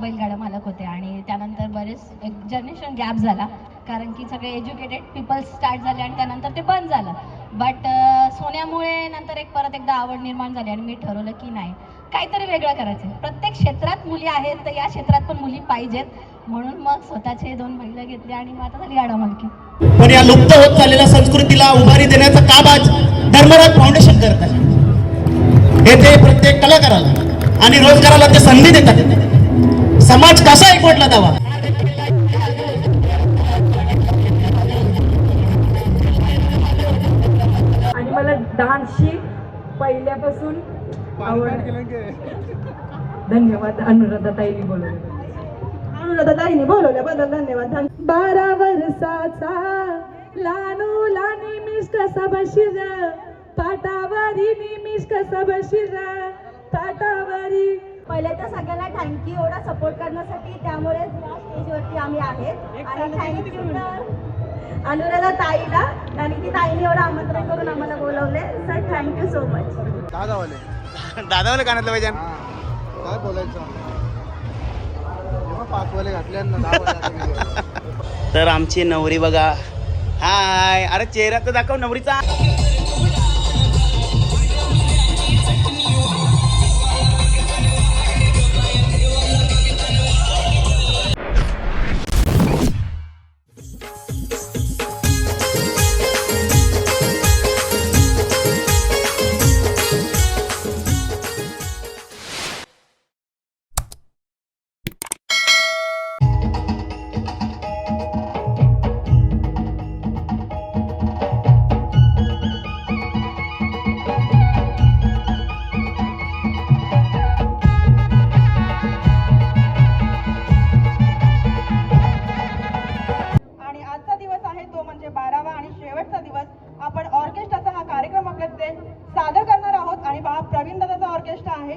बैलगाडा मालक होते आणि त्यानंतर बरेच एक जनरेशन गॅप झाला, कारण की सगळे एज्युकेटेड पीपल स्टार्ट झाले आणि त्यानंतर ते बंद झालं. बट सोन्यामुळे नंतर परत एकदा आवड निर्माण झाली आणि मी ठरवलं की नाही, काहीतरी वेगळं करायचं. प्रत्येक क्षेत्रात मुली आहेत तर या क्षेत्रात पण मुली पाहिजेत, म्हणून मग स्वतःचे 2 बैल घेतले आणि मग आता झाली गाडा मालकी. पण या लुप्त होत चाललेल्या संस्कृतीला उभारी देण्याचं काम आज धर्मराज फाउंडेशन करत आहे. येथे प्रत्येक कलाकाराला आणि रोजगाराला ते संधी देतात. समाज कसा एकवटला जावा. आणि मला डान्सची पहिल्यापासून आवड. धन्यवाद अनुराधाताईंनी बोलवलं. अनुराधाताईंनी बोलवल्याबद्दल धन्यवाद. 12 वर्षाचा लानू लानी मिस कसा बशीर पाटावरी निमिष कसा बशीर पाटावरी. पहिले तर सगळ्यांना थँक्यू एवढा सपोर्ट करण्यासाठी, त्यामुळेच या स्टेजवरती आम्ही आहेत. आणि थँक्यू तर अनुराधा ताईला, कारण की ताईने एवढं आमंत्रण करून आम्हाला बोलवले. Sir thank you so much. दादावाले कानातलं पाहिजे काय बोलायचं. पाचवाले घातल्या तर आमची नवरी बघा. हाय, अरे चेहरा तर दाखव नवरीचा. आपण ऑर्केस्ट्राचा हा कार्यक्रम आपल्याकडे सादर करणार आहोत. आणि पहा, प्रवीण दादाचा ऑर्केस्ट्रा आहे.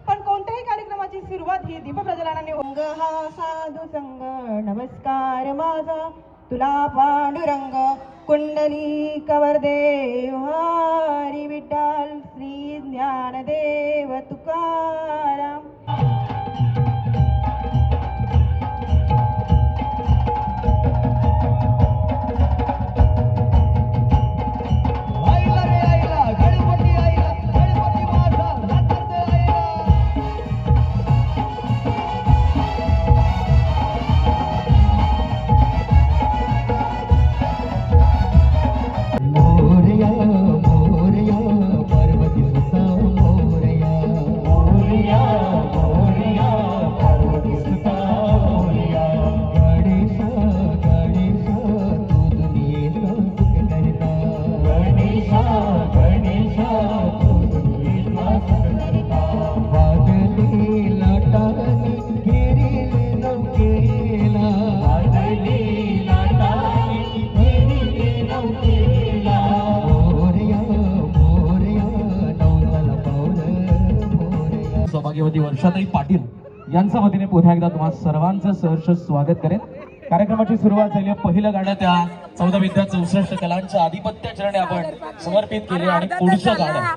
पण कोणत्याही कार्यक्रमाची सुरुवात ही दीपप्रज्वलनाने होंग. हा साधू संग नमस्कार माझा तुला पांडुरंग, कुंडली कवरदेव हरी विठ्ठल श्री ज्ञानदेव तुकाराम. सौभाग्यवती वर्षाताई पाटील यांच्या वतीने पुन्हा एकदा तुम्हा सर्वांचं सहर्ष स्वागत करेन. कार्यक्रमाची सुरुवात झाली. पहिलं गाणं त्या 14 विद्या 64 कलांच्या आधिपत्य चरणी आपण समर्पित केले आणि पुढचं गाणं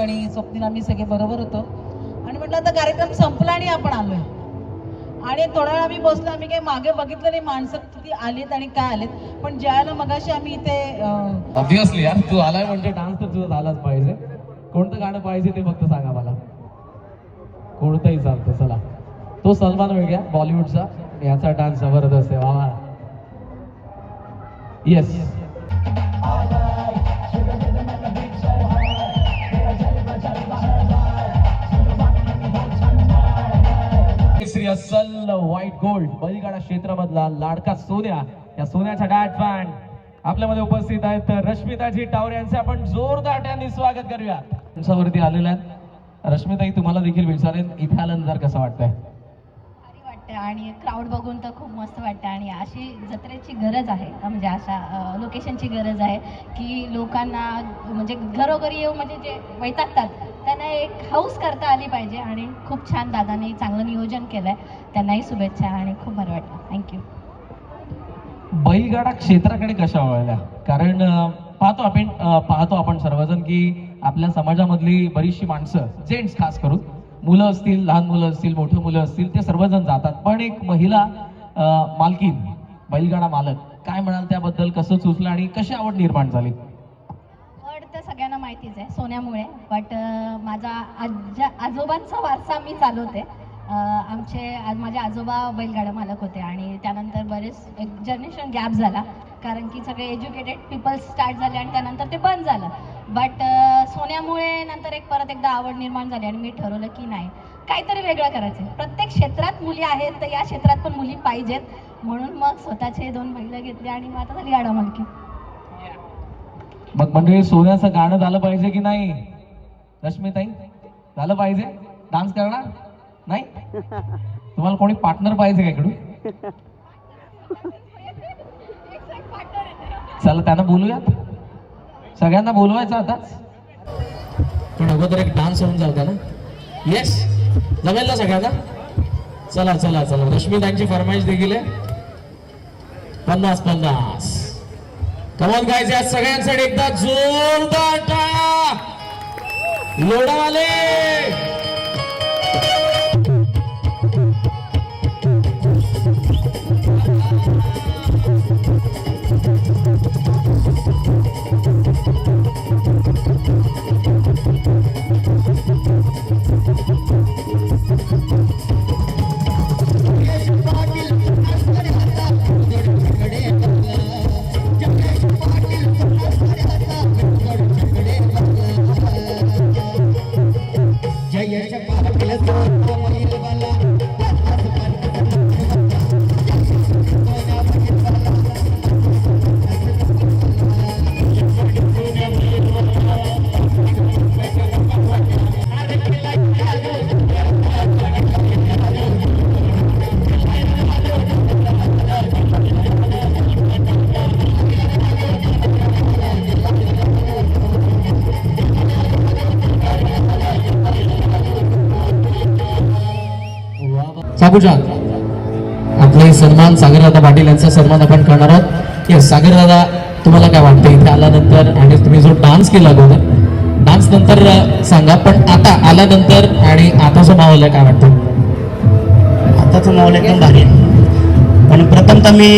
आणि स्वप्नील आम्ही सगळे बरोबर होतो आणि म्हटलं आता कार्यक्रम संपला आणि आपण आलोय आणि थोडा वेळ आम्ही बसलो. आम्ही काही मागे बघितलं नाही माणसं किती आलीत आणि काय आलेत, पण ज्यावेळेला मगाशी आम्ही इथे ऑब्विसली यार, तू आलाय म्हणजे डान्स तर तुझा झालाच पाहिजे. कोणतं गाणं पाहिजे ते फक्त सांगा मला, कोणतंही चालतं. चला, तो सलमान वेगळा बॉलिवूडचा, याचा डान्स जबरदस्त आहे. वा, येस. श्री अस्सल व्हाईट गोल्ड बैलगाडा क्षेत्रामधला लाडका सोन्या, या सोन्याच्या डॅड फॅन आपल्यामध्ये उपस्थित आहेत. तर रश्मिताजी टावरे यांचे आपण जोरदार टाळ्यांनी स्वागत करूया. तुमच्यावरती आलेल्या आहेत. रश्मिताई, तुम्हाला देखील विचारेन, इथे आल्यानंतर कसं वाटतंय? भारी वाटतं आणि क्राऊड बघून तर खूप मस्त वाटतं आणि अशी जत्रेची गरज आहे, म्हणजे अशा लोकेशनची गरज आहे की लोकांना म्हणजे घरोघरी येऊ, म्हणजे जे वैतागतात त्यांना एक हाऊस करता आली पाहिजे आणि खूप छान दादाने चांगलं नियोजन केलंय. त्यांनाही शुभेच्छा आणि खूप बरं वाटलं. थँक्यू. बैलगाडा क्षेत्राकडे कशा वळल्या? कारण पाहतो आपण सर्वजण की आपल्या समाजामधली बरीचशी माणसं, जेंट्स खास करून, मुलं असतील, लहान मुलं असतील, मोठे मुलं असतील, ते सर्वजण जातात. पण एक महिला मालकीन, बैलगाडा मालक, काय म्हणाल त्याबद्दल? कसं सुचलं आणि कशी आवड निर्माण झाली? आवड तर सगळ्यांना माहितीच आहे सोन्यामुळे, बट माझा आजोबांचा वारसा मी चालवते. माझे आजोबा बैलगाडा मालक होते आणि त्यानंतर बरेच एक जनरेशन गॅप झाला, कारण की सगळे एज्युकेटेड पीपल स्टार्ट झाले आणि त्यानंतर ते बंद झालं. बट सोन्यामुळे नंतर परत एकदा आवड निर्माण झाली आणि मी ठरवलं की नाही, काहीतरी वेगळं करायचं. प्रत्येक क्षेत्रात मुली आहेत, तर या क्षेत्रात पण मुली पाहिजेत, म्हणून मग स्वतःचे 2 बैलं घेतले आणि मग आता झाली गाडा मालकी. मग म्हणजे सोन्याचं गाणं झालं पाहिजे की नाही रश्मिताई? झालं पाहिजे? डान्स करणार नाही? तुम्हाला कोणी पार्टनर पाहिजे का इकडून? चला, त्यांना बोलूयात. सगळ्यांना बोलवायचं आताच, पण अगोदर एक डान्स होऊन जाऊ द्या ना. येस, जमेल ना सगळ्यांना? चला चला चला, रश्मिताईंची फरमाईश देखील आहे. 50-50. कमॉन गाइस, या सगळ्यांसाठी एकदा जोरदार टाळ्या. लोढावाले साबुजान, आपले सन्मान सागरदादा पाटील यांचा सन्मान आपण करणार आहोत. येस सागरदादा, तुम्हाला काय वाटतं इथे आल्यानंतर? आणि तुम्ही जो डान्स केला अगोदर, डान्स नंतर सांगा, पण आता आल्यानंतर आणि आताचा माहोल आहे, काय वाटतं? आताचा माहोल एकदम भारी आहे. पण प्रथमतः मी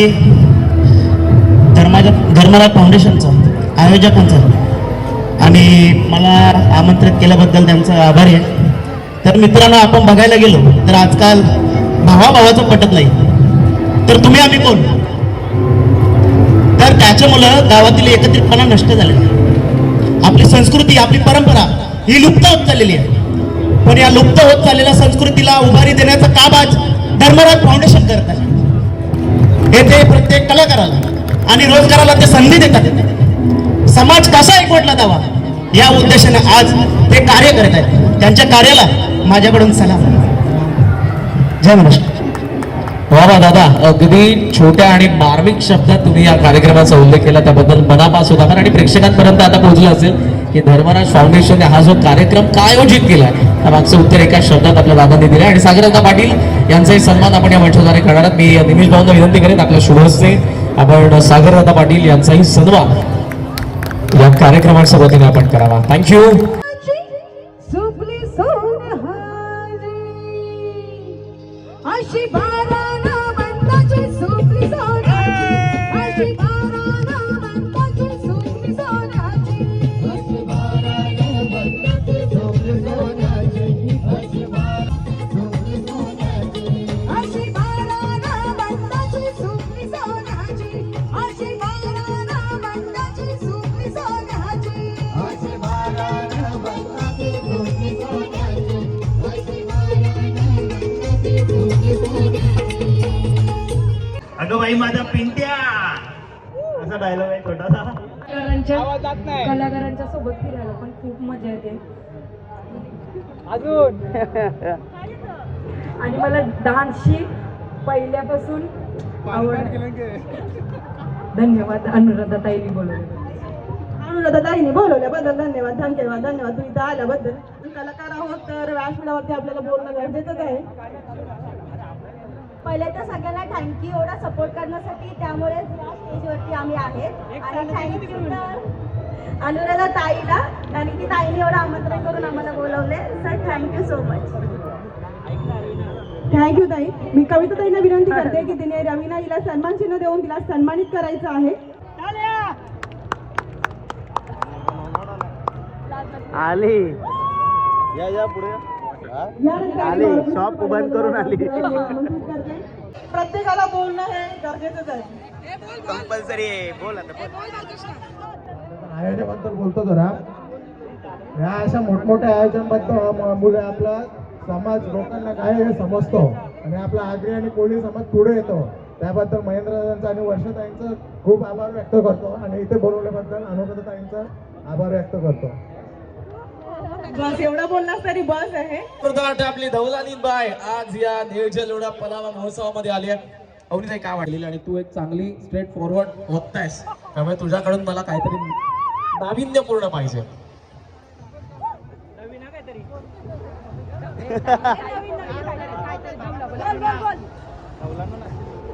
धर्मराज फाउंडेशनचं आयोजकांचं आणि मला आमंत्रित केल्याबद्दल त्यांचा आभारी आहे. तर मित्रांनो, आपण बघायला गेलो तर आजकाल भावाभावाचं पटत नाही, तर तुम्ही आम्ही कोण? तर त्याच्यामुळं गावातील एकत्रितपणा नष्ट झालेला आहे. आपली संस्कृती, आपली परंपरा ही लुप्त होत चाललेली आहे. पण या लुप्त होत चाललेल्या संस्कृतीला उभारी देण्याचं काम आज धर्मराज फाउंडेशन करत आहे. येथे प्रत्येक कलाकाराला आणि रोजगाराला ते संधी देतात. समाज कसा एकवटला जावा या उद्देशाने आज ते कार्य करत आहेत. त्यांच्या कार्याला माझ्याकडून सलाम. जय महाराष्ट्र. वा दादा, अगदी छोट्या आणि मार्मिक शब्दात तुम्ही या कार्यक्रमाचा उल्लेख केला, त्याबद्दल मनापासून आभार. आणि प्रेक्षकांपर्यंत आता पोहोचलं असेल की धर्मराज फाउंडेशनने हा जो कार्यक्रम का आयोजित केलाय, त्यामागचं उत्तर एका शब्दात आपल्या दादांनी दिलं. आणि सागरदादा पाटील यांचाही सन्मान आपण या मंचाद्वारे करणार आहात. मी निमिष भाऊंना विनंती करेन, आपल्या शुभ हस्ते आपण सागरदादा पाटील यांचाही सन्मान या कार्यक्रमाच्या वतीने आपण करावा. थँक्यू. बाई माझा पिंट्या असा डायलॉग आहे छोटासा. कलाकारांच्या सोबत फिरायला पण खूप मजा येते आणि मला डान्सची पहिल्यापासून आवड. धन्यवाद अनुराधा ताईंनी बोलवलं. अनुराधाताईंनी बोलवल्याबद्दल धन्यवाद. धन्यवाद तुम्ही इथं आल्याबद्दल. कलाकार आहोत तर व्यासपीठावरती आपल्याला बोलणं गरजेचंच आहे. पहिले तर सगळ्यांना थँक्यू एवढा सपोर्ट करण्यासाठी, त्यामुळेच या स्टेजवरती आम्ही आहेत. आणि थँक्यू तर अनुराधा ताईला, कारण की ताईने एवढं आमंत्रण करून आम्हाला बोलवले. Sir thank you so much. Thank you ताई. मी कविता ताईंना विनंती करते की तिने रवीना हिला सन्मान चिन्ह देऊन तिला सन्मानित करायचं आहे. आली या पुढे आली, शॉप बंद करून आली. प्रत्येकाला बोलणं हे गरजेचंच आहे. कंपल्सरी आहे. बोल आता आयोजनाबद्दल बोलतो जरा. या अशा मोठमोठ्या आयोजनाबद्दल मुले आपला समाज लोकांना काय हे समजतो आणि आपला आगरी आणि कोळी समाज पुढे येतो. त्याबद्दल महेंद्रदादांचा आणि वर्षाताईंचा खूप आभार व्यक्त करतो आणि इथे बोलवल्याबद्दल अनुराधाताईंचा आभार व्यक्त करतो. बस एवढं बोललास तरी बस आहे. आपली धवलानीन बाय आज या नियोजन एवढा पलावा महोत्सवामध्ये आली आहे. अवनीताई काय वाटलेली आणि तू एक चांगली स्ट्रेट फॉरवर्ड वक्ता आहेस, त्यामुळे तुझ्याकडून मला काहीतरी नाविन्यपूर्ण पाहिजे.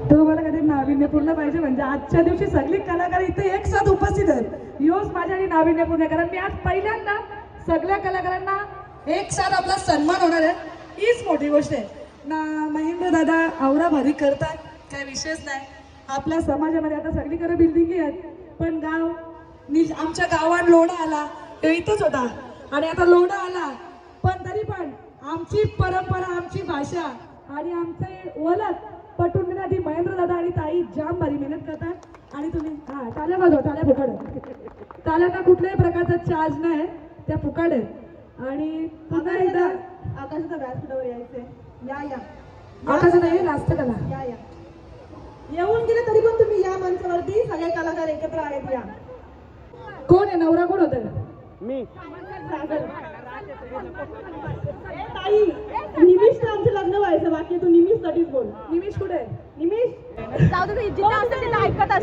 तो मला कधी नाविन्यपूर्ण पाहिजे म्हणजे आजच्या दिवशी सगळी कलाकार इथे एक साथ उपस्थित आहेत. योच माझ्यासाठी नाविन्यपूर्ण, कारण मी आज पहिल्यांदा सगळ्या कलाकारांना एक साथ आपला सन्मान होणार आहे. हीच मोठी गोष्ट आहे ना. महेंद्र दादा आवरा भारी करतात, काय विशेष नाही. आपल्या समाजामध्ये आता सगळीकडे बिल्डिंगी आहेत, पण आमच्या गावात लोढा आला तो इथंच होता आणि आता लोढा आला, पण तरी पण आमची परंपरा, आमची भाषा आणि आमचे ओळख पटवून देण्यासाठी महेंद्र दादा आणि ताई जाम भारी मेहनत करतात. आणि तुम्ही टाळ्या वाजवा, टाळ्या फुकट. टाळ्यांना कुठल्याही प्रकारचा चार्ज नाही, त्या फुकट आहेत. आणि पुन्हा एकदा आकाशाच्या व्यासपीठावर यायचंय. या आकाश नाही रास्त कला या येऊन गेले तरी पण तुम्ही या मंचावरती सगळे कलाकार एकत्र आहेत. या कोण आहे नवरा, कोण होतं? मी ताई निमिष आमचं लग्न व्हायचं, बाकी तू निमिषसाठीच बोल. निमिष कुठे आहे? निमिष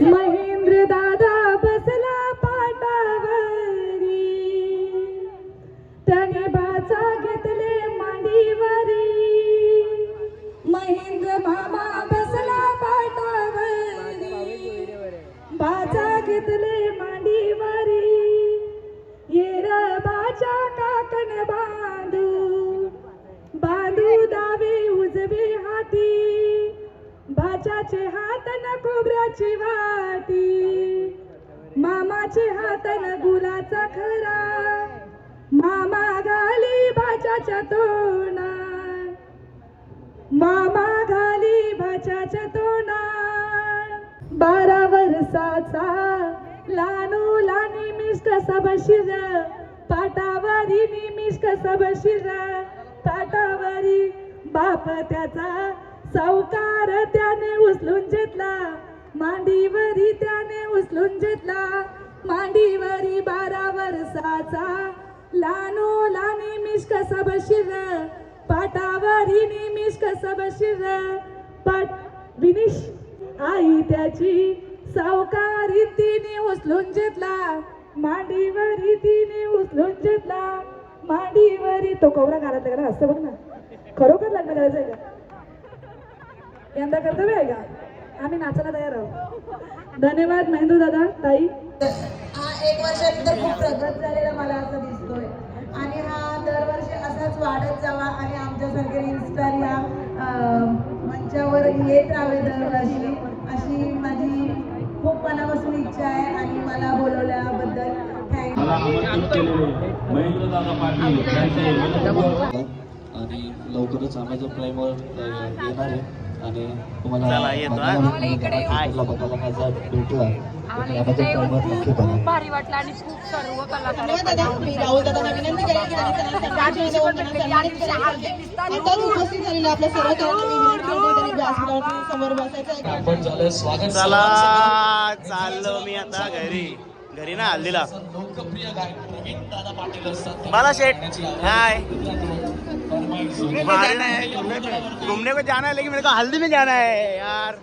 महेंद्र दादा बसला पाटावरी, त्याने बाचा घेतले मांडीवरी. महेंद्र मामा बसला पाटावरी, बाचा घेतले मांडीवरी. येर बाचा काकण बांधू दावे उजवे हाती, भाच्याचे हात न खोबऱ्याची वाटी, मामाचे हात न गुलाचा खरा. मामा घाली भाच्याच्या तोंडात, मामा घाली भाच्याच्या तोंडात. 12 वर्षाचा लानू लानी मिस कसा बशीर, पाटावरी निमिष कसा बशीर. पाटावरी बाप त्याचा सावकार त्याने उचलून घेतला, मांडीवरी त्याने उचलून घेतला. मांडीवरी 12 वर्षाचा लानू लानी मिस कसा बशीर, पाटावरी निमिष कसा बशीर. पाट विनिश आई त्याची सावकारी तिने उचलून घेतला, मांडीवरी तिने उचलून घेतला. मांडीवरी तो कवरा घालायचा का असतं बघ ना. खरोखर लग्न करायचंय का? यंदा कर्तव्य आहे का? आम्ही नाचायला तयार आहोत. धन्यवाद महेंद्र दादा ताई. हा 1 वर्षानंतर खूप प्रगत झालेला मला असं दिसतोय आणि हा दरवर्षी असाच वाढत जावा आणि आमच्यासारखे इन्स्टार या मंचावर येत राहावे दरवर्षी, अशी माझी खूप मनापासून इच्छा आहे. आणि मला बोलवल्याबद्दल आणि लवकरच आम्हाला प्राइमर येणार आहे आणि तुम्हाला बघायला माझा भेटला खूप भारी वाटलं आणि खूप सर्व कलाकार मी राहुल दादांना विनंती करेन की त्यांनी सन्मानित करावं. आता उपस्थित झालेल्या आपल्या सर्व कलाकारांना मी विनंती करते व्यासपीठावरती समोर बसायचं. आपण झालं स्वागत चला चाललो मी आता घरी ना हल्दीला. लोकप्रिय गायक प्रवीण दादा पाटील असतात. बाला शेठ हाय. घूमने को जाना है लेकिन मेरे को हल्दी में जाना है यार.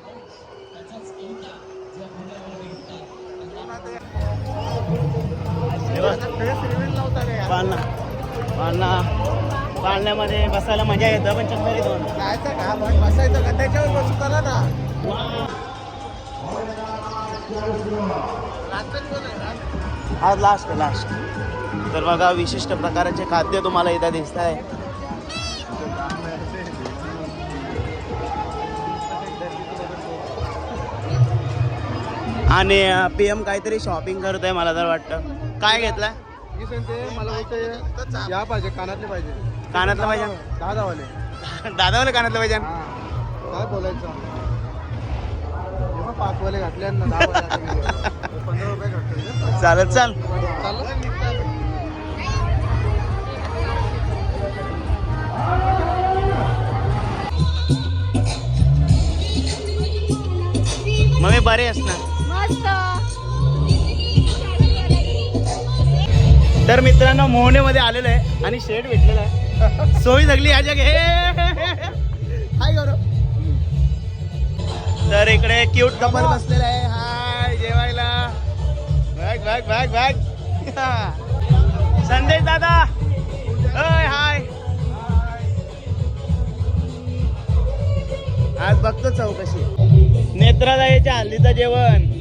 पाळण्यामध्ये बसायला मजा येतं पण चक्कर येतो. बसायचं का त्याच्यावर बसू चला ना. आज लास्ट तर बघा विशिष्ट प्रकारचे खाद्य तुम्हाला इथं दिसत आहे. आणि PM काहीतरी शॉपिंग करत आहे मला तर वाटतं. काय घेतलं? मला बोलते या पाहिजे कानातले पाहिजे. कानातलं पाहिजे. दादावाले कानातलं पाहिजे. काय बोलायचं 5 वाले घातले ना 10 वाले 15 रुपये घातले. चालत चाल. मग मी बरे असणार. तर मित्रांनो मोहनेमध्ये आलेलो आहे आणि शेड भेटलेला आहे. सोयी सगळी या जग. हाय गौरव. तर इकडे क्यूट कपल बसलेला आहे. हाय जेवायला. बॅग संदेश दादा. हाय. आज बघतो चौकशी. नेत्रादाईच्या हल्दीचं जेवण.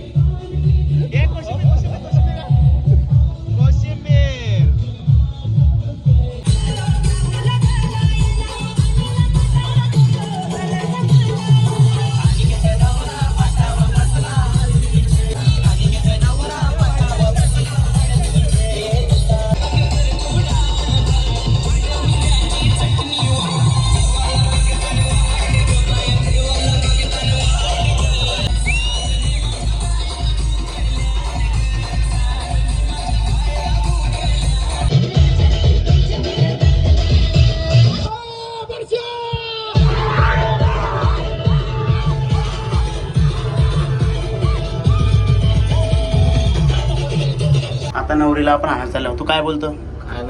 आता नवरीला आपण आणायला चाललो. तू काय बोलतो?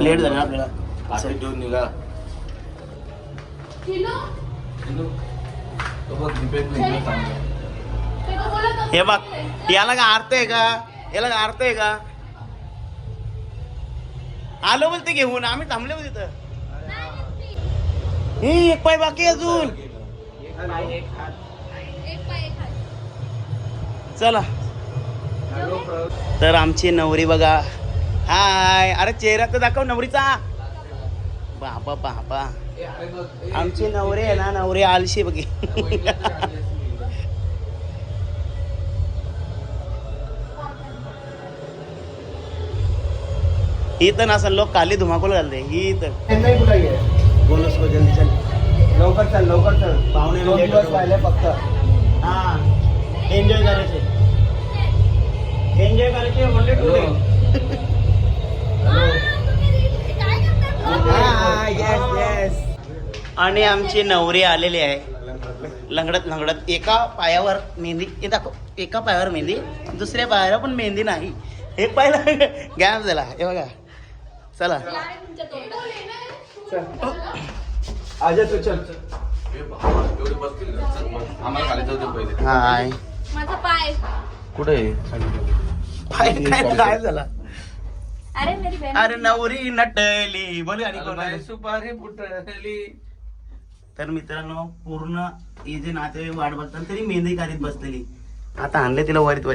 लेट झालं आपल्याला. घेऊन निघा. हे बघ याला का अर्थ आहे का? याला का अर्थ आहे का? आलो बोलते घेऊन. आम्ही थांबले होते तिथं. हे एक पाय बाकी अजून. चला. तर आमची नवरी बघा. हाय. अरे चेहरा तर दाखव नवरीचा. बापा आमची नवरी आहे ना. नवरी आलशी बघी. ही तर नसल लोक काली धुमाकूल घालते. ही तर बोल उसको जल्दी चल. लवकर चल पाहुणे राहिले फक्त. हा एन्जॉय करायचे. Only today. आणि आमची नवरी आलेली आहे लंगडत. एका पायावर मेहंदी. हे दाखव. एका पायावर मेहंदी दुसऱ्या पायावर पण मेहंदी नाही. एक पायला गॅप झाला. हे बघा. चला आजा तू चल. आम्हाला खाली जाऊ दे पहिले. हाय. माझा पाय. कुठे पाय काय झाला? अरे मेरी बहन. अरे नवरी नटली. बोल गाडी कोण आहे? सुपारी फुटली. तर मित्रांनो पूर्ण हे जे नातेवाईक वाट बघतात तरी मेहंदी काढीत बसलेली. आता आणले तिला वरीत.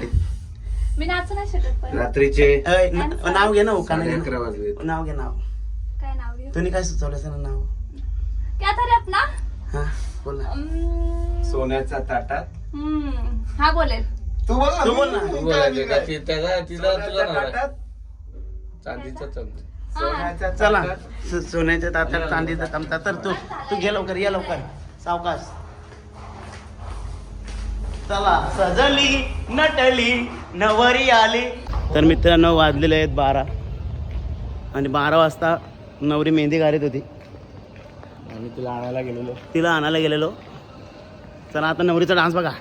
मी नाचू नाही शकत पण. रात्रीचे नाव घे ना. काना घे. 11 वाजले. नाव घे. नाव काय नाव घेऊ? तुम्ही काय सुचवलं ना नाव? क्या तरी अपना. हा बोल ना. सोन्याच्या ताटात. हा बोलेल. तू बोल ना. बोलायचे का तिला तुला चांदीचा चमचा. चला सोन्याच्या ताटात चांदीचा चमचा. तर तू घे लवकर. या लवकर सावकाश. चला सजली नटली नवरी आली. तर मित्रांनो वाजलेले आहेत 12 आणि 12 वाजता नवरी मेहंदी घालत होती. आम्ही तिला आणायला गेलेलो. तिला आणायला गेलेलो चला आता नवरीचा डान्स बघा.